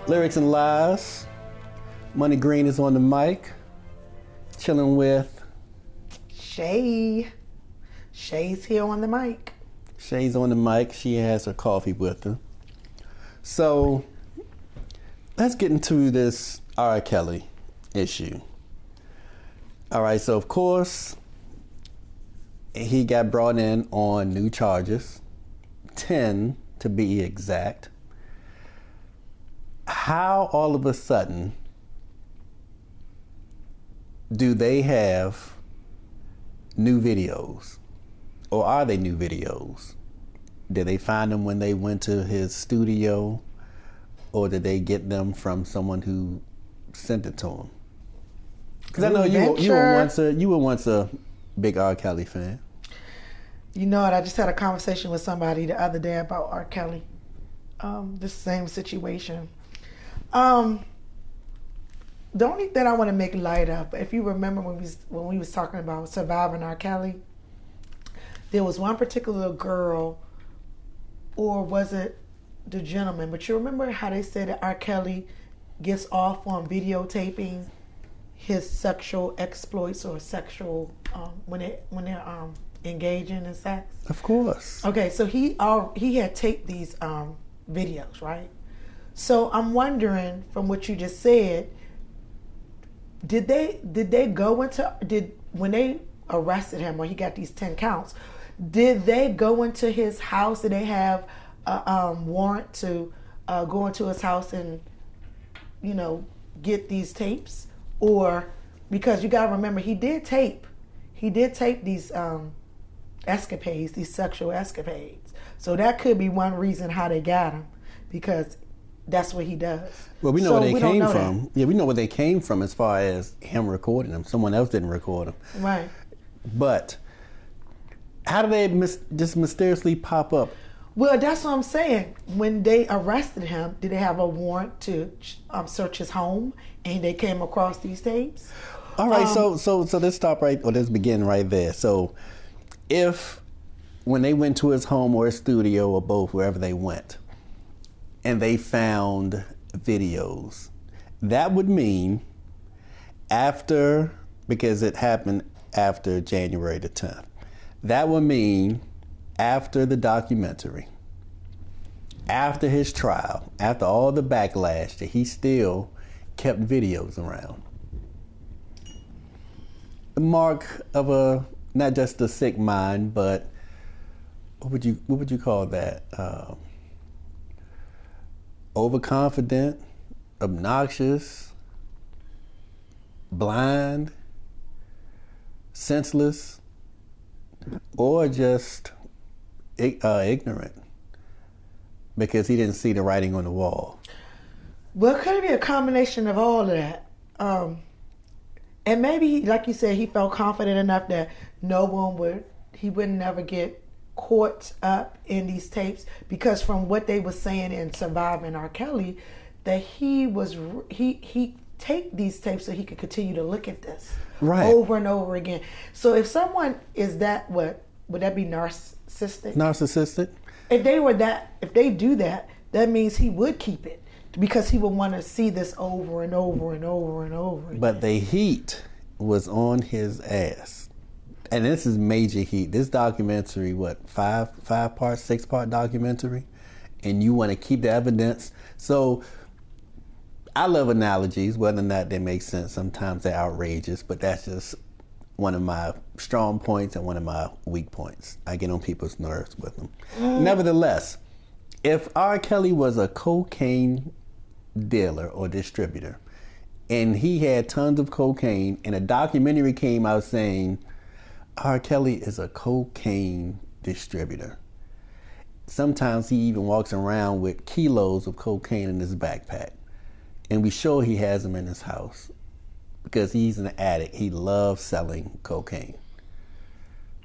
Lyrics and Lies. Money Green is on the mic. Chilling with Shayz. Shayz here on the mic. Shay's on the mic. She has her coffee with her. So let's get into this R. Kelly issue. All right, so of course, he got brought in on new charges, 10 to be exact. How all of a sudden do they have new videos? Or are they new videos? Did they find them when they went to his studio? Or did they get them from someone who sent it to him? Because I know you were once a big R. Kelly fan. You know what? I just had a conversation with somebody the other day about R. Kelly. The same situation. The only thing I want to make light of, if you remember when we was talking about surviving R. Kelly, there was one particular girl, or was it the gentleman? But you remember how they said that R. Kelly gets off on videotaping his sexual exploits or sexual when they're engaging in sex? Of course. Okay, so he had taped these videos, right? So I'm wondering, from what you just said, did they go into when they arrested him, or he got these 10 counts, did they go into his house? Did they have a warrant to go into his house and get these tapes? Or, because you gotta remember, he did tape these escapades, these sexual escapades. So that could be one reason how they got him, because that's what he does. Well, we know where they came from. Yeah, we know where they came from as far as him recording them. Someone else didn't record them. Right. But how do they just mysteriously pop up? Well, that's what I'm saying. When they arrested him, did they have a warrant to search his home, and they came across these tapes? All right, so let's stop right, or let's begin right there. So, if when they went to his home or his studio or both, wherever they went, and they found videos, that would mean because it happened after January the 10th, that would mean after the documentary, after his trial, after all the backlash, that he still kept videos around. The mark of not just a sick mind, but what would you call that? Overconfident, obnoxious, blind, senseless, or just ignorant, because he didn't see the writing on the wall. Well, could it be a combination of all of that? And maybe, like you said, he felt confident enough that he would never get caught up in these tapes, because from what they were saying in Surviving R. Kelly, that he taped these tapes so he could continue to look at this over and over again. So if someone is that, would that be narcissistic? Narcissistic? If they do that, that means he would keep it, because he would want to see this over and over and over and over again. But the heat was on his ass. And this is major heat. This documentary, six-part documentary, and you want to keep the evidence. So I love analogies, whether or not they make sense. Sometimes they're outrageous, but that's just one of my strong points and one of my weak points. I get on people's nerves with them. Nevertheless, if R. Kelly was a cocaine dealer or distributor, and he had tons of cocaine, and a documentary came out saying R. Kelly is a cocaine distributor. Sometimes he even walks around with kilos of cocaine in his backpack. And we sure he has them in his house, because he's an addict. He loves selling cocaine.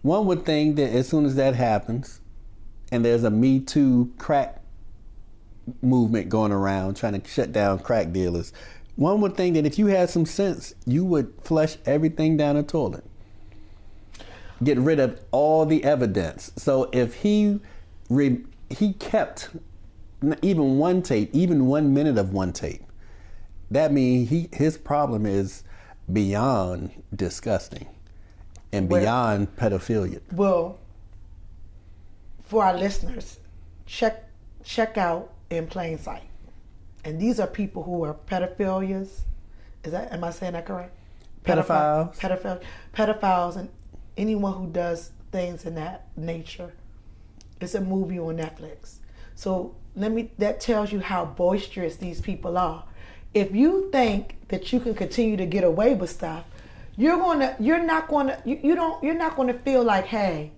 One would think that as soon as that happens, and there's a Me Too crack movement going around trying to shut down crack dealers, one would think that if you had some sense, you would flush everything down the toilet. Get rid of all the evidence. So if he kept even one tape, even 1 minute of one tape, that means his problem is beyond disgusting and beyond pedophilia. Well, for our listeners, check out In Plain Sight. And these are people who are pedophilias. Am I saying that correct? Pedophiles and anyone who does things in that nature. It's a movie on Netflix. So that tells you how boisterous these people are. If you think that you can continue to get away with stuff, you're not gonna feel like, hey,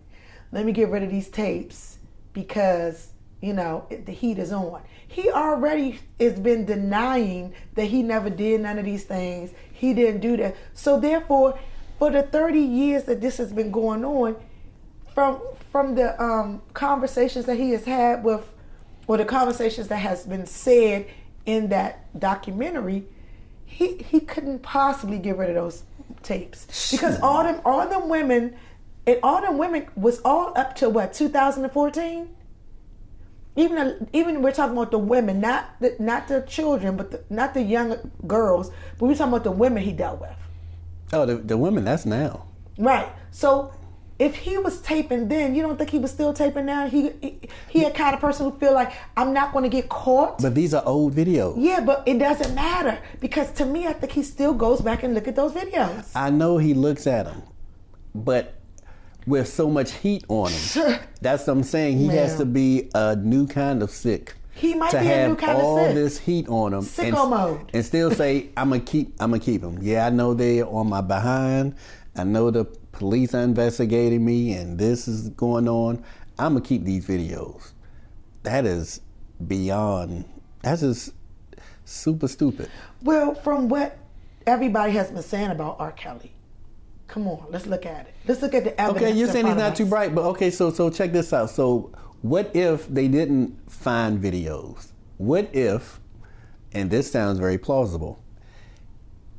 let me get rid of these tapes because the heat is on. He already has been denying that he never did none of these things. He didn't do that. So therefore, for the 30 years that this has been going on, from the conversations that he has had with, or the conversations that has been said in that documentary, he couldn't possibly get rid of those tapes because all them women was all up to what, 2014. Even we're talking about the women, not the children, but not the young girls, but we're talking about the women he dealt with. Oh, the women, that's now. Right. So if he was taping then, you don't think he was still taping now? He a kind of person who feel like, I'm not going to get caught. But these are old videos. Yeah, but it doesn't matter because to me, I think he still goes back and look at those videos. I know he looks at them, but with so much heat on him, that's what I'm saying. He has to be a new kind of sick. He might be a new kind of sick. To have all this heat on him, sicko mode, and still say, "I'm gonna keep him." Yeah, I know they're on my behind. I know the police are investigating me, and this is going on. I'm gonna keep these videos. That is beyond. That's just super stupid. Well, from what everybody has been saying about R. Kelly. Come on, let's look at it. Let's look at the evidence. Okay, you're saying he's not too bright, but okay, so check this out. So what if they didn't find videos? What if, and this sounds very plausible,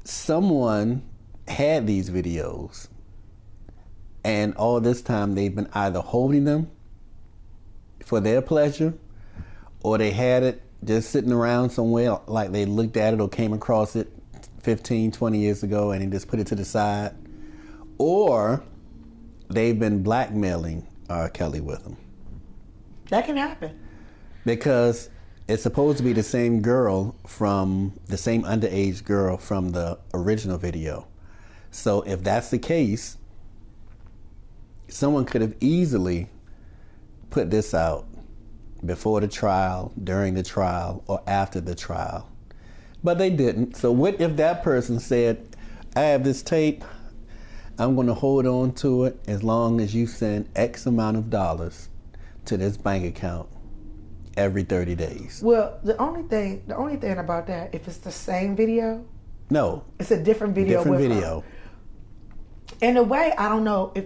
someone had these videos and all this time they've been either holding them for their pleasure or they had it just sitting around somewhere, like they looked at it or came across it 15, 20 years ago and they just put it to the side. Or they've been blackmailing R. Kelly with them. That can happen. Because it's supposed to be the same girl the same underage girl from the original video. So if that's the case, someone could have easily put this out before the trial, during the trial, or after the trial. But they didn't. So what if that person said, I have this tape, I'm going to hold on to it as long as you send X amount of dollars to this bank account every 30 days. Well, the only thing about that, if it's the same video, no, it's a different video. Different video. Her. In a way, I don't know if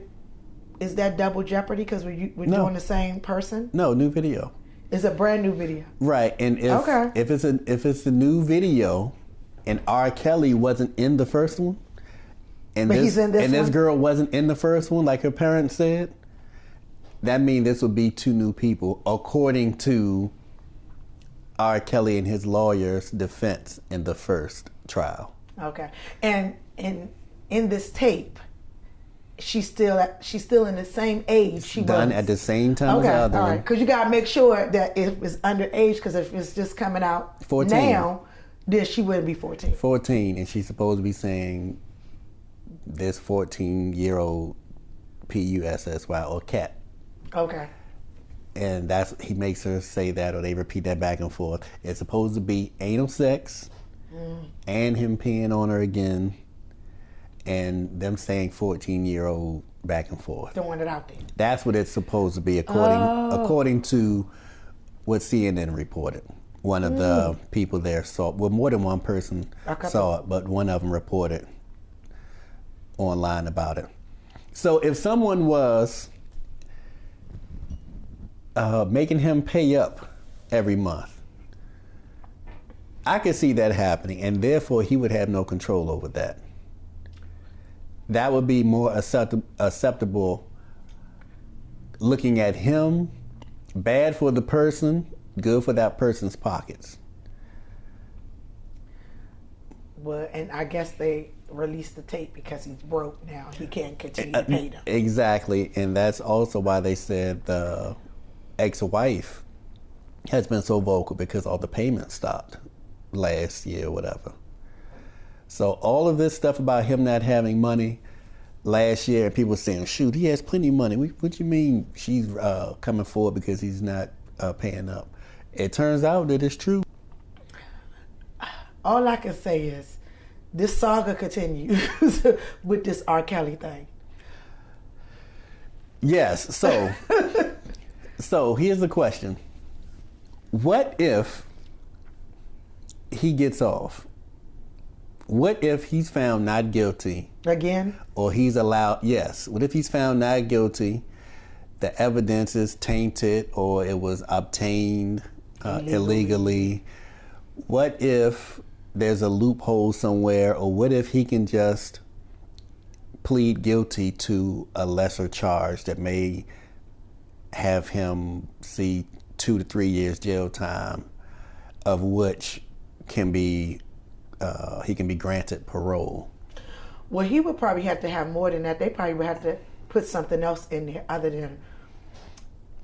is that double jeopardy because we're doing the same person. No, new video. It's a brand new video. Right, and if it's a new video, and R. Kelly wasn't in the first one. And this girl wasn't in the first one, like her parents said, that means this would be two new people, according to R. Kelly and his lawyer's defense in the first trial. Okay. And in this tape, she's still in the same age she was. Done at the same time as the other one. Because you got to make sure that it was underage, because if it's just coming out 14. Now, then she wouldn't be 14. 14, and she's supposed to be saying this 14-year-old P-U-S-S-Y or cat. Okay. And he makes her say that, or they repeat that back and forth. It's supposed to be anal sex and him peeing on her again and them saying 14-year-old back and forth. Throwing it out there. That's what it's supposed to be according to what CNN reported. One of the people there saw, well, more than one person saw it, but one of them reported online about it. So if someone was making him pay up every month, I could see that happening, and therefore he would have no control over that. That would be more acceptable looking at him, bad for the person good for that person's pockets. Well, and I guess they released the tape because he's broke now. He can't continue to pay them. Exactly, and that's also why they said the ex-wife has been so vocal because all the payments stopped last year or whatever. So all of this stuff about him not having money last year, and people saying, shoot, he has plenty of money. What do you mean she's coming forward because he's not paying up? It turns out that it's true. All I can say is this saga continues with this R. Kelly thing. Yes, so here's the question. What if he gets off? What if he's found not guilty? Again? Or he's allowed, yes. What if he's found not guilty, the evidence is tainted, or it was obtained illegally? What if there's a loophole somewhere, or what if he can just plead guilty to a lesser charge that may have him see 2 to 3 years jail time, of which can be he can be granted parole? Well, he would probably have to have more than that. They probably would have to put something else in there other than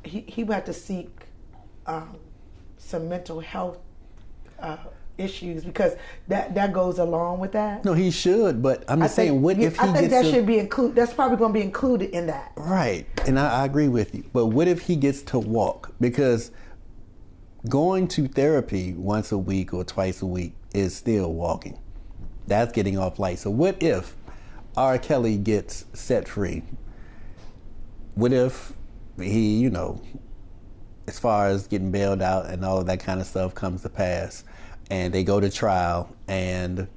he would have to seek some mental health issues, because that goes along with that. No, he should, but I'm just saying, what if he I think gets that should be included. That's probably going to be included in that. Right, and I agree with you. But what if he gets to walk? Because going to therapy once a week or twice a week is still walking. That's getting off light. So what if R. Kelly gets set free? What if he, you know, as far as getting bailed out and all of that kind of stuff comes to pass, and they go to trial and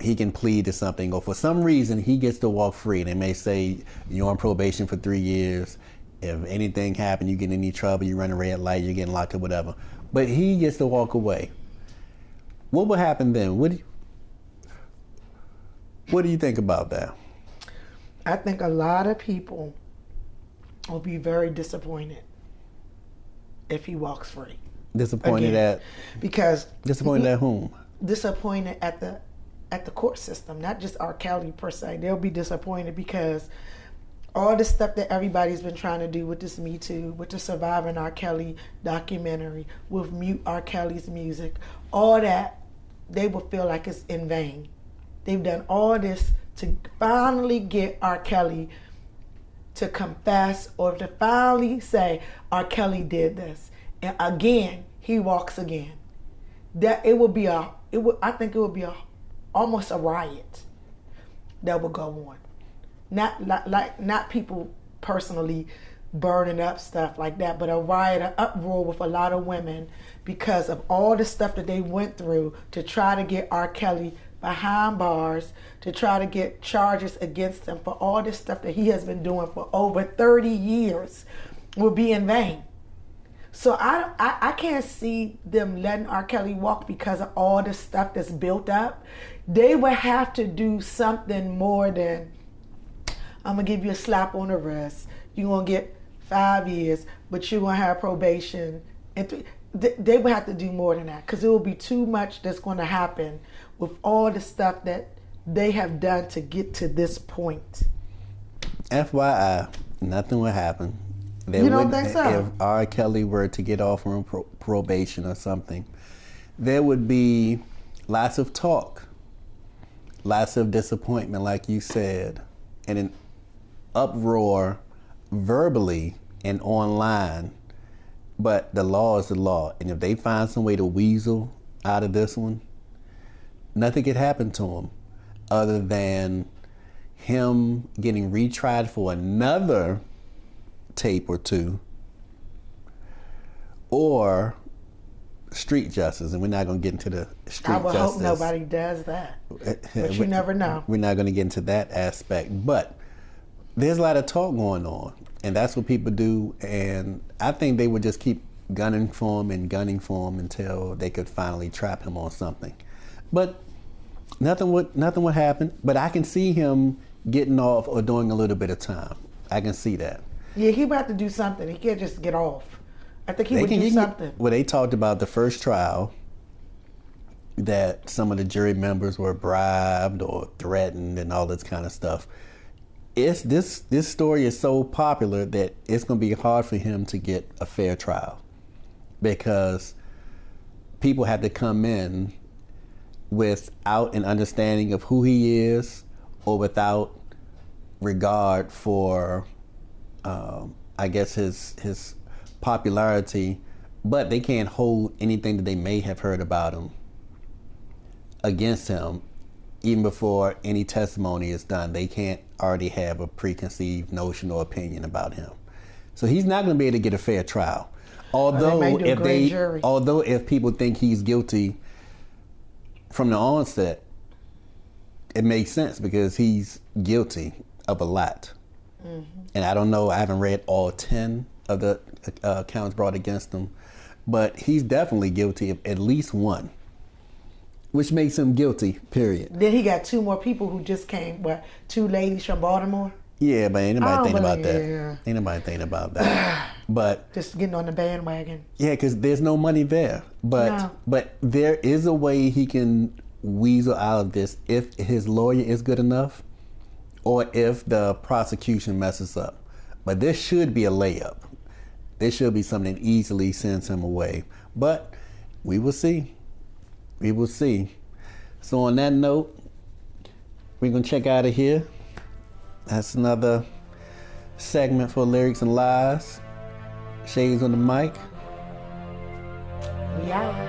he can plead to something, or for some reason he gets to walk free? They may say you're on probation for 3 years. If anything happened, you get in any trouble, you run a red light, you're getting locked up, whatever. But he gets to walk away. What would happen then? What do you think about that? I think a lot of people will be very disappointed if he walks free. Disappointed Again, at disappointed at whom? Disappointed at the court system, not just R. Kelly per se. They'll be disappointed because all the stuff that everybody's been trying to do with this Me Too, with the Surviving R. Kelly documentary, with Mute R. Kelly's music, all that, they will feel like it's in vain. They've done all this to finally get R. Kelly to confess, or to finally say R. Kelly did this, and again he walks again. That I think it would be almost a riot that would go on. Not people personally burning up stuff like that, but a riot, an uproar with a lot of women because of all the stuff that they went through to try to get R. Kelly behind bars, to try to get charges against him for all this stuff that he has been doing for over 30 years will be in vain. So I can't see them letting R. Kelly walk because of all the stuff that's built up. They would have to do something more than, I'm going to give you a slap on the wrist, you're going to get 5 years, but you're going to have probation. And they would have to do more than that, because it will be too much that's going to happen with all the stuff that they have done to get to this point. FYI, nothing would happen. You don't think so? If R. Kelly were to get off from probation or something, there would be lots of talk, lots of disappointment, like you said, and an uproar verbally and online. But the law is the law, and if they find some way to weasel out of this one, nothing could happen to him other than him getting retried for another tape or two, or street justice. And we're not going to get into the street justice. I would hope nobody does that, but you never know. We're not going to get into that aspect, but there's a lot of talk going on, and that's what people do. And I think they would just keep gunning for him until they could finally trap him on something. But nothing would happen. But I can see him getting off or doing a little bit of time. I can see that. Yeah, he would have to do something. He can't just get off. I think he would do something. Well, they talked about the first trial that some of the jury members were bribed or threatened and all this kind of stuff. This story is so popular that it's going to be hard for him to get a fair trial because people have to come in without an understanding of who he is or without regard for, I guess, his popularity, but they can't hold anything that they may have heard about him against him even before any testimony is done. They can't already have a preconceived notion or opinion about him. So he's not going to be able to get a fair trial. Although if people think he's guilty from the onset, it makes sense because he's guilty of a lot. Mm-hmm. And I don't know, I haven't read all 10 of the counts brought against him, but he's definitely guilty of at least one, which makes him guilty, period. Then he got 2 more people who just came, 2 ladies from Baltimore? Yeah, but ain't nobody thinking about that. Ain't nobody thinking about that. But just getting on the bandwagon. Yeah, because there's no money there. But there is a way he can weasel out of this if his lawyer is good enough or if the prosecution messes up. But this should be a layup. This should be something that easily sends him away. But we will see. We will see. So on that note, we're going to check out of here. That's another segment for Lyrics and Lies. Shayz on the mic. We out.